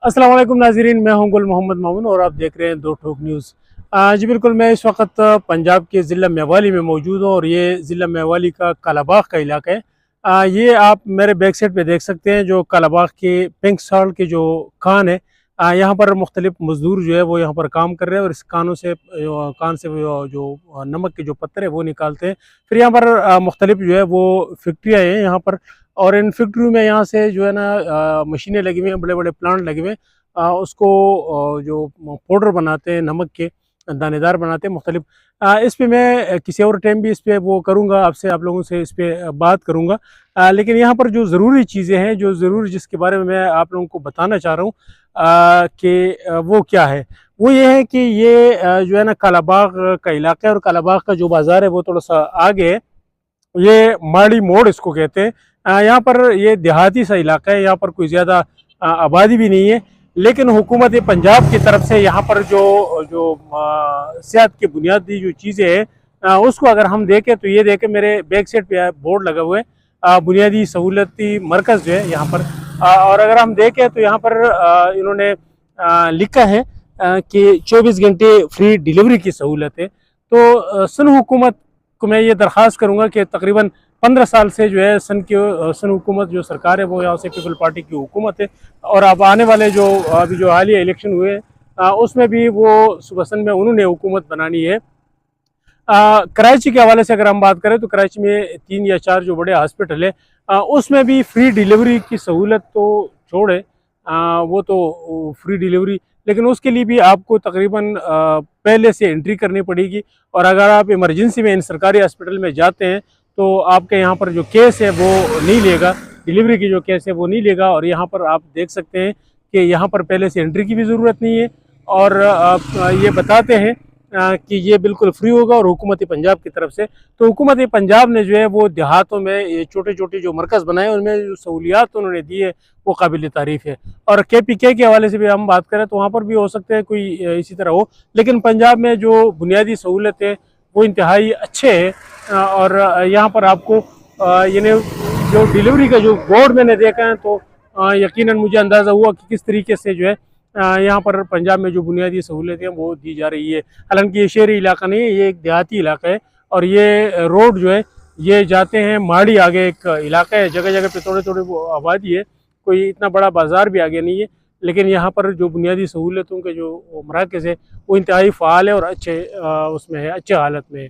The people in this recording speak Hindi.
अस्सलाम वालेकुम नाज़रीन, मैं हूं गुल मोहम्मद मामून और आप देख रहे हैं दो ठोक न्यूज़। जी बिल्कुल, मैं इस वक्त पंजाब के ज़िला मेवाली में मौजूद हूं और ये ज़िला मेवाली का कालाबाग का इलाका है। ये आप मेरे बैक साइड पे देख सकते हैं जो कालाबाग के पिंक सॉल्ट के जो खान है। यहाँ पर मुख्तलिफ मजदूर जो है वो यहाँ पर काम कर रहे हैं और इस कानों से कान से वो जो नमक के जो पत्थर है वो निकालते हैं। फिर यहाँ पर मुख्तलिफ जो है वो फैक्ट्रियाँ हैं यहाँ पर, और इन फैक्ट्री में यहाँ से जो है ना मशीनें लगी हुई हैं, बड़े बड़े प्लांट लगे हुए हैं। उसको जो पाउडर बनाते हैं, नमक के दानेदार बनाते हैं मुख्तलिफ। इस पे मैं किसी और टाइम भी इस पे वो करूँगा, आपसे आप लोगों से इस पे बात करूँगा। लेकिन यहाँ पर जो ज़रूरी चीज़ें हैं, जो ज़रूरी जिसके बारे में मैं आप लोगों को बताना चाह रहा हूँ कि वो क्या है, वो ये है कि ये जो है ना कालाबाग का इलाका है और कालाबाग का जो बाज़ार है वो थोड़ा सा आगे है। ये माड़ी मोड़ इसको कहते हैं। यहाँ पर ये देहाती सा इलाका है, यहाँ पर कोई ज़्यादा आबादी भी नहीं है। लेकिन हुकूमत पंजाब की तरफ से यहाँ पर जो जो सेहत की बुनियादी जो चीज़ें हैं उसको अगर हम देखें तो ये देखें, मेरे बैक साइड पे बोर्ड लगा हुआ है बुनियादी सहूलती मरकज़ जो है यहाँ पर। और अगर हम देखें तो यहाँ पर इन्होंने लिखा है कि 24 घंटे फ्री डिलीवरी की सहूलत है। तो सन हुकूमत को मैं ये दरख्वास्त करूँगा कि तकरीबन 15 साल से जो है सन हुकूमत जो सरकार है वो यहाँ से पीपल पार्टी की हुकूमत है। और अब आने वाले जो अभी जो हालिया इलेक्शन हुए उसमें भी वो सुबह सन में उन्होंने हुकूमत बनानी है। कराची के हवाले से अगर हम बात करें तो कराची में 3 या 4 जो बड़े हॉस्पिटल है उसमें भी फ्री डिलीवरी की सहूलत तो छोड़े, वो तो फ्री डिलीवरी, लेकिन उसके लिए भी आपको तकरीबन पहले से एंट्री करनी पड़ेगी। और अगर आप इमरजेंसी में इन सरकारी हॉस्पिटल में जाते हैं तो आपके यहाँ पर जो केस है वो नहीं लेगा, डिलीवरी की जो केस है वो नहीं लेगा। और यहाँ पर आप देख सकते हैं कि यहाँ पर पहले से एंट्री की भी ज़रूरत नहीं है। और ये बताते हैं कि ये बिल्कुल फ्री होगा और हुकूमत पंजाब की तरफ से। तो हुकूमत पंजाब ने जो है वो देहातों में ये छोटे छोटे जो मरकज़ बनाए उनमें जो सहूलियात उन्होंने दी है वो काबिल तारीफ़ है। और KPK के हवाले से भी हम बात करें तो वहाँ पर भी हो सकते हैं कोई इसी तरह हो, लेकिन पंजाब में जो बुनियादी सहूलत है वो इंतहाई अच्छे है। और यहाँ पर आपको यानी जो डिलीवरी का जो बोर्ड मैंने देखा है तो यकीनन मुझे अंदाज़ा हुआ कि किस तरीके से जो है यहाँ पर पंजाब में जो बुनियादी सहूलतें वो दी जा रही है। हालांकि ये शहरी इलाका नहीं है, ये एक देहाती इलाका है। और ये रोड जो है ये जाते हैं माड़ी, आगे एक इलाका है, जगह जगह पे थोड़े थोड़े वो आबादी है, कोई इतना बड़ा बाजार भी आगे नहीं है। लेकिन यहाँ पर जो बुनियादी सहूलतों के जो मराकज़ है वो इंतहाई फ़ाल है और अच्छे उसमें है, अच्छे हालत में है।